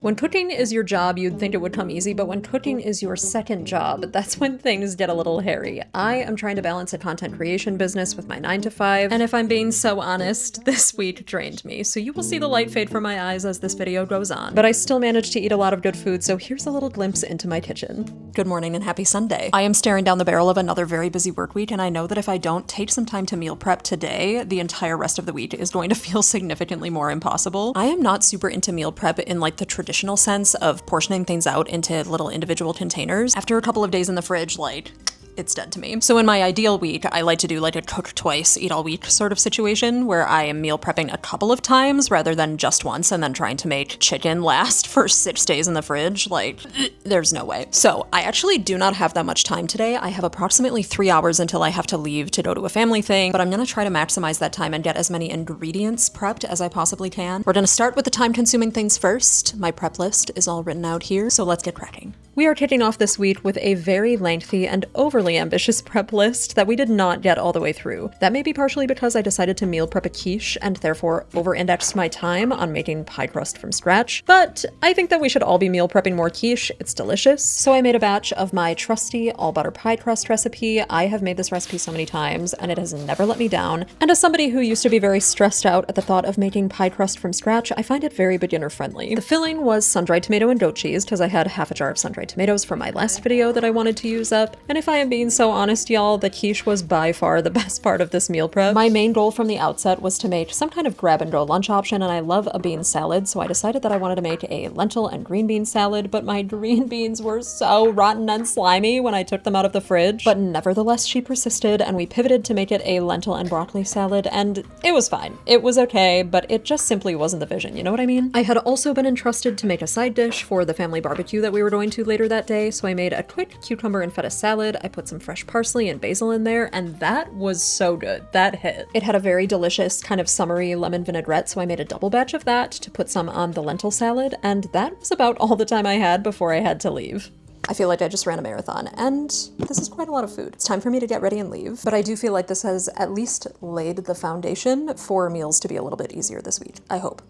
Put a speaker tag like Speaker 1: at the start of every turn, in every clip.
Speaker 1: When cooking is your job, you'd think it would come easy, but when cooking is your second job, that's when things get a little hairy. I am trying to balance a content creation business with my 9 to 5, and if I'm being so honest, this week drained me, so you will see the light fade from my eyes as this video goes on. But I still managed to eat a lot of good food, so here's a little glimpse into my kitchen. Good morning and happy Sunday. I am staring down the barrel of another very busy work week, and I know that if I don't take some time to meal prep today, the entire rest of the week is going to feel significantly more impossible. I am not super into meal prep in like the traditional sense of portioning things out into little individual containers. After a couple of days in the fridge, like, it's dead to me. So in my ideal week, I like to do like a cook twice, eat all week sort of situation where I am meal prepping a couple of times rather than just once and then trying to make chicken last for 6 days in the fridge. Like, there's no way. So I actually do not have that much time today. I have approximately 3 hours until I have to leave to go to a family thing, but I'm gonna try to maximize that time and get as many ingredients prepped as I possibly can. We're gonna start with the time-consuming things first. My prep list is all written out here, so let's get cracking. We are kicking off this week with a very lengthy and overly ambitious prep list that we did not get all the way through. That may be partially because I decided to meal prep a quiche and therefore over-indexed my time on making pie crust from scratch, but I think that we should all be meal prepping more quiche. It's delicious. So I made a batch of my trusty all-butter pie crust recipe. I have made this recipe so many times and it has never let me down. And as somebody who used to be very stressed out at the thought of making pie crust from scratch, I find it very beginner-friendly. The filling was sun-dried tomato and goat cheese because I had half a jar of sun-dried tomatoes from my last video that I wanted to use up. And if I am being so honest, y'all, the quiche was by far the best part of this meal prep. My main goal from the outset was to make some kind of grab-and-go lunch option, and I love a bean salad, so I decided that I wanted to make a lentil and green bean salad, but my green beans were so rotten and slimy when I took them out of the fridge. But nevertheless, she persisted, and we pivoted to make it a lentil and broccoli salad, and it was fine. It was okay, but it just simply wasn't the vision, you know what I mean? I had also been entrusted to make a side dish for the family barbecue that we were going to later that day, so I made a quick cucumber and feta salad. I put some fresh parsley and basil in there, and that was so good. That hit. It had a very delicious kind of summery lemon vinaigrette, so I made a double batch of that to put some on the lentil salad, and that was about all the time I had before I had to leave. I feel like I just ran a marathon, and this is quite a lot of food. It's time for me to get ready and leave, but I do feel like this has at least laid the foundation for meals to be a little bit easier this week. I hope.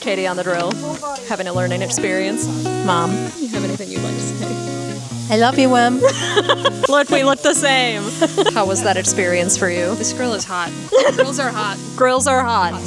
Speaker 1: Katie on the drill, having a learning experience. Mom, you have anything you'd like to say?
Speaker 2: I love you, Em.
Speaker 1: Look, we look the same. How was that experience for you?
Speaker 3: This grill is hot. Grills are hot.
Speaker 1: Grills are hot.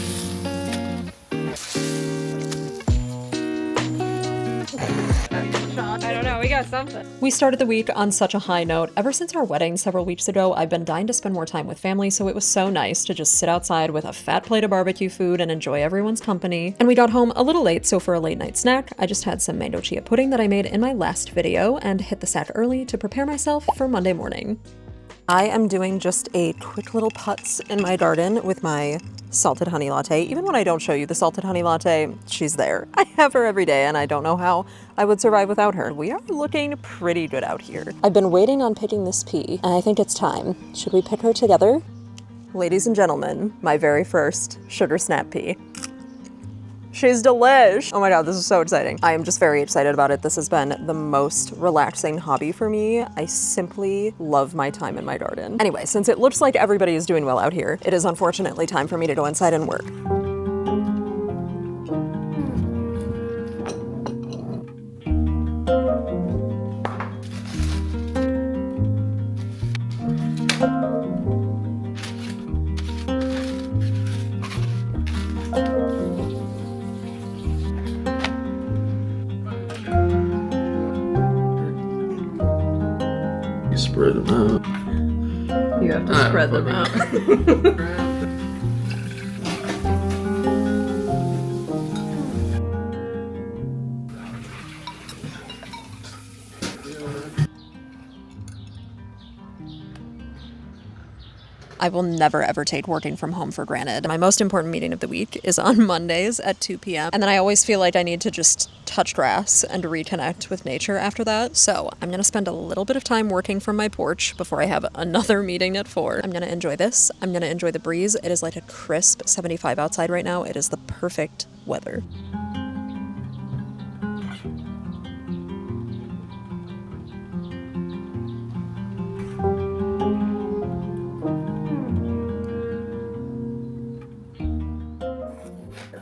Speaker 3: I don't know, we got something.
Speaker 1: We started the week on such a high note. Ever since our wedding several weeks ago, I've been dying to spend more time with family, so it was so nice to just sit outside with a fat plate of barbecue food and enjoy everyone's company. And we got home a little late, so for a late night snack, I just had some mango chia pudding that I made in my last video and hit the sack early to prepare myself for Monday morning. I am doing just a quick little putz in my garden with my salted honey latte. Even when I don't show you the salted honey latte, she's there. I have her every day and I don't know how I would survive without her. We are looking pretty good out here. I've been waiting on picking this pea and I think it's time. Should we pick her together? Ladies and gentlemen, my very first sugar snap pea. She's delish. Oh my God, this is so exciting. I am just very excited about it. This has been the most relaxing hobby for me. I simply love my time in my garden. Anyway, since it looks like everybody is doing well out here, it is unfortunately time for me to go inside and work.
Speaker 4: Spread them out.
Speaker 1: You have to spread them out. I will never ever take working from home for granted. My most important meeting of the week is on Mondays at 2 p.m. And then I always feel like I need to just touch grass and reconnect with nature after that. So I'm gonna spend a little bit of time working from my porch before I have another meeting at 4. I'm gonna enjoy this. I'm gonna enjoy the breeze. It is like a crisp 75 outside right now. It is the perfect weather.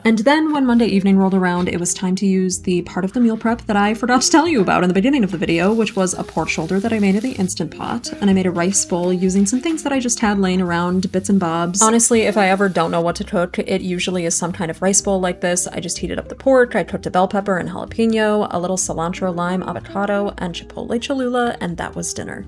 Speaker 1: And then when Monday evening rolled around, it was time to use the part of the meal prep that I forgot to tell you about in the beginning of the video, which was a pork shoulder that I made in the Instant Pot. And I made a rice bowl using some things that I just had laying around, bits and bobs. Honestly, if I ever don't know what to cook, it usually is some kind of rice bowl like this. I just heated up the pork, I cooked a bell pepper and jalapeno, a little cilantro, lime, avocado, and chipotle cholula, and that was dinner.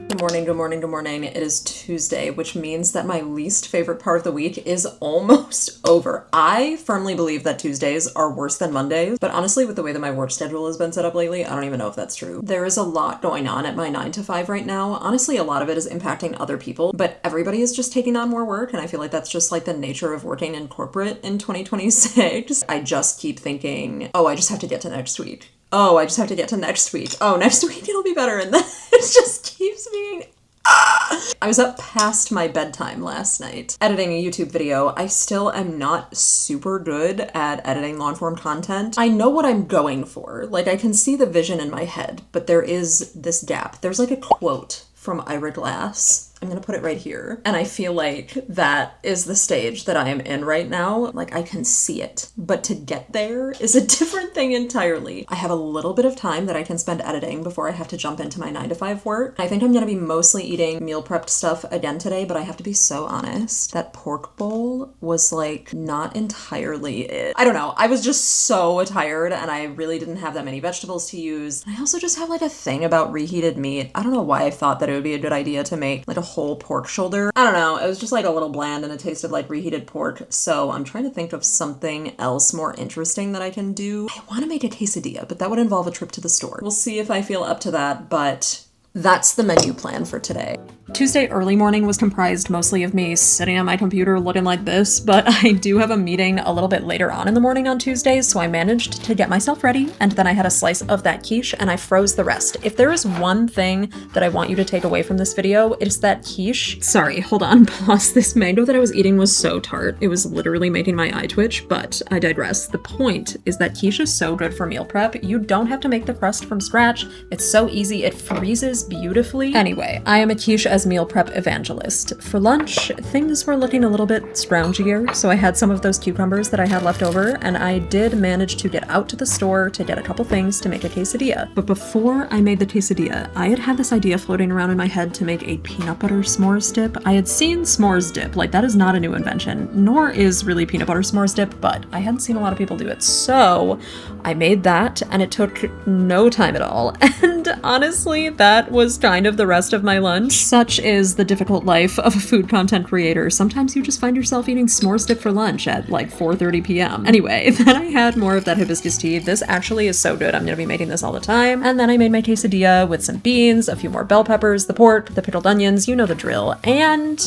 Speaker 1: Good morning, good morning, good morning. It is Tuesday, which means that my least favorite part of the week is almost over. I firmly believe that Tuesdays are worse than Mondays, but honestly, with the way that my work schedule has been set up lately, I don't even know if that's true. There is a lot going on at my 9 to 5 right now. Honestly, a lot of it is impacting other people, but everybody is just taking on more work, and I feel like that's just like the nature of working in corporate in 2026. I just keep thinking, oh, I just have to get to next week. Oh, I just have to get to next week. Oh, next week it'll be better. And then it just keeps being... I was up past my bedtime last night editing a YouTube video. I still am not super good at editing long-form content. I know what I'm going for. Like, I can see the vision in my head, but there is this gap. There's like a quote from Ira Glass. I'm gonna put it right here. And I feel like that is the stage that I am in right now. Like, I can see it, but to get there is a different thing entirely. I have a little bit of time that I can spend editing before I have to jump into my 9 to 5 work. I think I'm gonna be mostly eating meal prepped stuff again today, but I have to be so honest. That pork bowl was like not entirely it. I don't know. I was just so tired and I really didn't have that many vegetables to use. I also just have like a thing about reheated meat. I don't know why I thought that it would be a good idea to make like a whole pork shoulder. I don't know. It was just like a little bland and it tasted like reheated pork. So I'm trying to think of something else more interesting that I can do. I want to make a quesadilla, but that would involve a trip to the store. We'll see if I feel up to that, but that's the menu plan for today. Tuesday early morning was comprised mostly of me sitting on my computer looking like this, but I do have a meeting a little bit later on in the morning on Tuesdays, so I managed to get myself ready, and then I had a slice of that quiche and I froze the rest. If there is one thing that I want you to take away from this video, it's that quiche. Sorry, hold on, pause. This mango that I was eating was so tart. It was literally making my eye twitch, but I digress. The point is that quiche is so good for meal prep. You don't have to make the crust from scratch. It's so easy. It freezes beautifully. Anyway, I am a quiche as meal prep evangelist. For lunch, things were looking a little bit scroungier, so I had some of those cucumbers that I had left over, and I did manage to get out to the store to get a couple things to make a quesadilla. But before I made the quesadilla, I had this idea floating around in my head to make a peanut butter s'mores dip. I had seen s'mores dip, like that is not a new invention, nor is really peanut butter s'mores dip, but I hadn't seen a lot of people do it. So I made that, and it took no time at all. And honestly, that was kind of the rest of my lunch. Such is the difficult life of a food content creator. Sometimes you just find yourself eating s'mores dip for lunch at like 4:30 p.m. Anyway, then I had more of that hibiscus tea. This actually is so good. I'm gonna be making this all the time. And then I made my quesadilla with some beans, a few more bell peppers, the pork, the pickled onions, you know the drill. And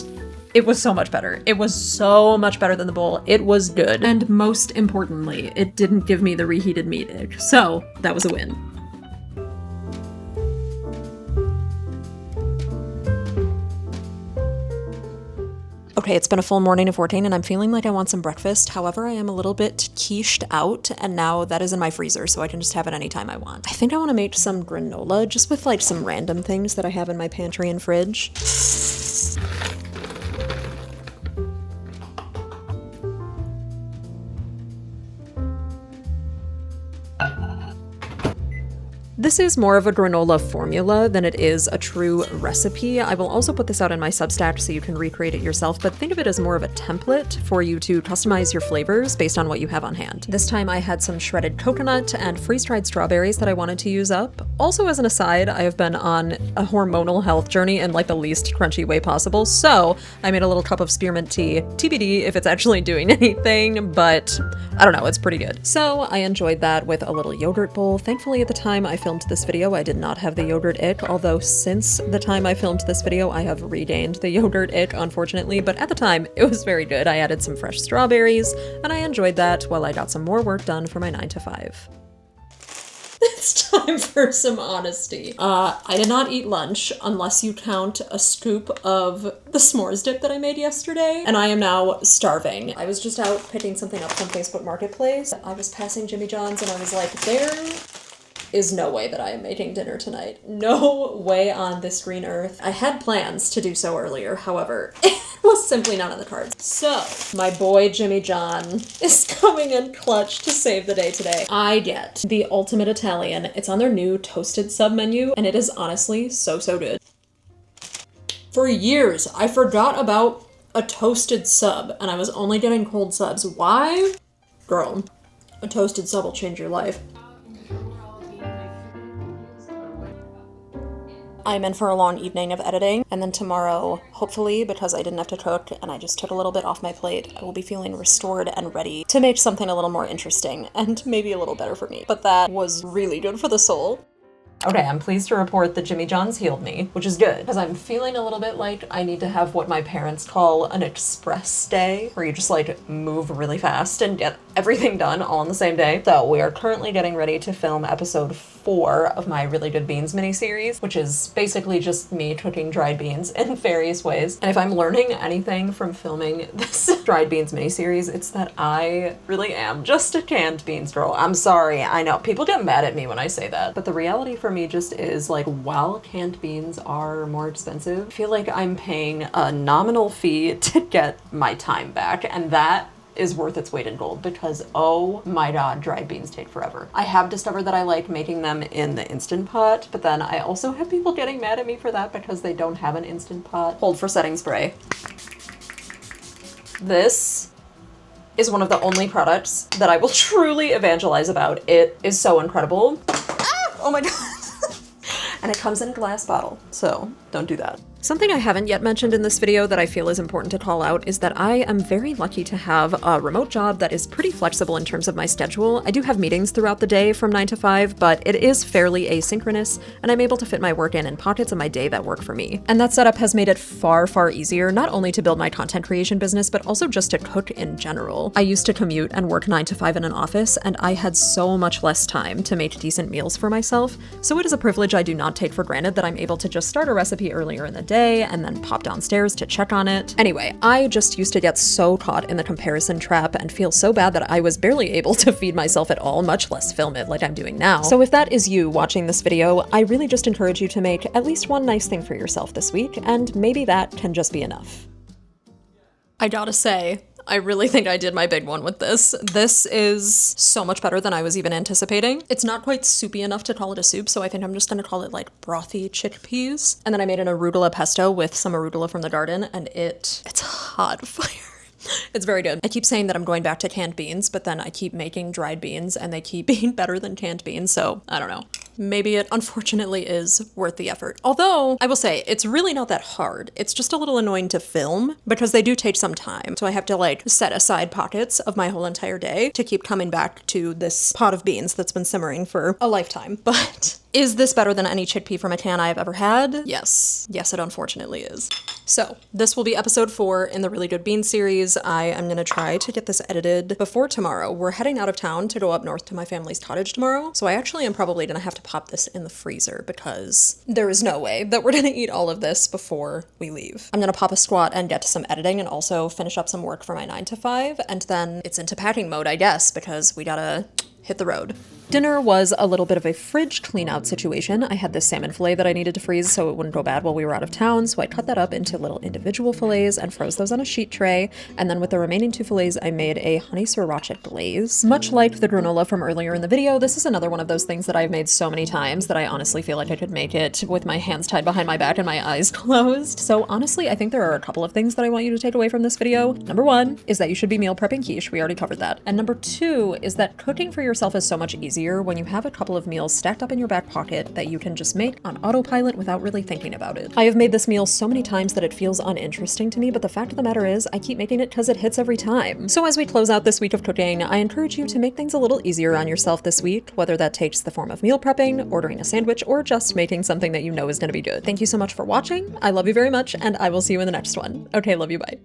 Speaker 1: it was so much better. It was so much better than the bowl. It was good. And most importantly, it didn't give me the reheated meat ick. So that was a win. Okay, it's been a full morning of working and I'm feeling like I want some breakfast. However, I am a little bit quiched out and now that is in my freezer, so I can just have it anytime I want. I think I want to make some granola just with like some random things that I have in my pantry and fridge. This is more of a granola formula than it is a true recipe. I will also put this out in my Substack so you can recreate it yourself, but think of it as more of a template for you to customize your flavors based on what you have on hand. This time I had some shredded coconut and freeze-dried strawberries that I wanted to use up. Also, as an aside, I have been on a hormonal health journey in like the least crunchy way possible, so I made a little cup of spearmint tea. TBD if it's actually doing anything, but I don't know, it's pretty good. So I enjoyed that with a little yogurt bowl. Thankfully at the time I filmed this video, I did not have the yogurt ick, although since the time I filmed this video, I have regained the yogurt ick, unfortunately, but at the time, it was very good. I added some fresh strawberries, and I enjoyed that while I got some more work done for my 9 to 5. It's time for some honesty. I did not eat lunch unless you count a scoop of the s'mores dip that I made yesterday, and I am now starving. I was just out picking something up from Facebook Marketplace. I was passing Jimmy John's and I was like, there is no way that I am making dinner tonight. No way on this green earth. I had plans to do so earlier, however, was simply not in the cards. So, my boy Jimmy John is coming in clutch to save the day today. I get the ultimate Italian. It's on their new toasted sub menu, and it is honestly so good. For years, I forgot about a toasted sub, and I was only getting cold subs. Why? Girl, a toasted sub will change your life. I'm in for a long evening of editing, and then tomorrow, hopefully, because I didn't have to cook and I just took a little bit off my plate, I will be feeling restored and ready to make something a little more interesting and maybe a little better for me. But that was really good for the soul. Okay, I'm pleased to report that Jimmy John's healed me, which is good, because I'm feeling a little bit like I need to have what my parents call an express day, where you just like move really fast and get everything done all on the same day. So we are currently getting ready to film episode 4 of my Really Good Beans miniseries, which is basically just me cooking dried beans in various ways. And if I'm learning anything from filming this dried beans miniseries, it's that I really am just a canned beans girl. I'm sorry, I know people get mad at me when I say that, but the reality for me just is like, while canned beans are more expensive, I feel like I'm paying a nominal fee to get my time back, and that is worth its weight in gold, because oh my god, dried beans take forever. I have discovered that I like making them in the Instant Pot, but then I also have people getting mad at me for that because they don't have an Instant Pot. Hold for setting spray. This is one of the only products that I will truly evangelize about. It is so incredible. Ah! Oh my god. And it comes in a glass bottle, so don't do that. Something I haven't yet mentioned in this video that I feel is important to call out is that I am very lucky to have a remote job that is pretty flexible in terms of my schedule. I do have meetings throughout the day from 9 to 5, but it is fairly asynchronous, and I'm able to fit my work in pockets of my day that work for me. And that setup has made it far easier, not only to build my content creation business, but also just to cook in general. I used to commute and work 9 to 5 in an office, and I had so much less time to make decent meals for myself, so it is a privilege I do not take for granted that I'm able to just start a recipe earlier in the day and then pop downstairs to check on it. Anyway, I just used to get so caught in the comparison trap and feel so bad that I was barely able to feed myself at all, much less film it like I'm doing now. So if that is you watching this video, I really just encourage you to make at least one nice thing for yourself this week, and maybe that can just be enough. I gotta say, I really think I did my big one with this. This is so much better than I was even anticipating. It's not quite soupy enough to call it a soup, so I think I'm just gonna call it like brothy chickpeas. And then I made an arugula pesto with some arugula from the garden, and it's hot fire. It's very good. I keep saying that I'm going back to canned beans, but then I keep making dried beans and they keep being better than canned beans, so I don't know. Maybe it unfortunately is worth the effort. Although, I will say, it's really not that hard. It's just a little annoying to film because they do take some time. So I have to like set aside pockets of my whole entire day to keep coming back to this pot of beans that's been simmering for a lifetime. But is this better than any chickpea from a can I've ever had? Yes. Yes, it unfortunately is. So this will be episode 4 in the Really Good Beans series. I am gonna try to get this edited before tomorrow. We're heading out of town to go up north to my family's cottage tomorrow. So I actually am probably gonna have to pop this in the freezer because there is no way that we're gonna eat all of this before we leave. I'm gonna pop a squat and get to some editing and also finish up some work for my 9 to 5. And then it's into packing mode, I guess, because we gotta hit the road. Dinner was a little bit of a fridge clean out situation. I had this salmon fillet that I needed to freeze so it wouldn't go bad while we were out of town, so I cut that up into little individual fillets and froze those on a sheet tray, and then with the remaining 2 fillets I made a honey sriracha glaze. Much like the granola from earlier in the video, this is another one of those things that I've made so many times that I honestly feel like I could make it with my hands tied behind my back and my eyes closed. So honestly, I think there are a couple of things that I want you to take away from this video. Number 1 is that you should be meal prepping quiche. We already covered that. And number 2 is that cooking for yourself is so much easier when you have a couple of meals stacked up in your back pocket that you can just make on autopilot without really thinking about it. I have made this meal so many times that it feels uninteresting to me, but the fact of the matter is I keep making it because it hits every time. So as we close out this week of cooking, I encourage you to make things a little easier on yourself this week, whether that takes the form of meal prepping, ordering a sandwich, or just making something that you know is going to be good. Thank you so much for watching. I love you very much, and I will see you in the next one. Okay, love you, bye.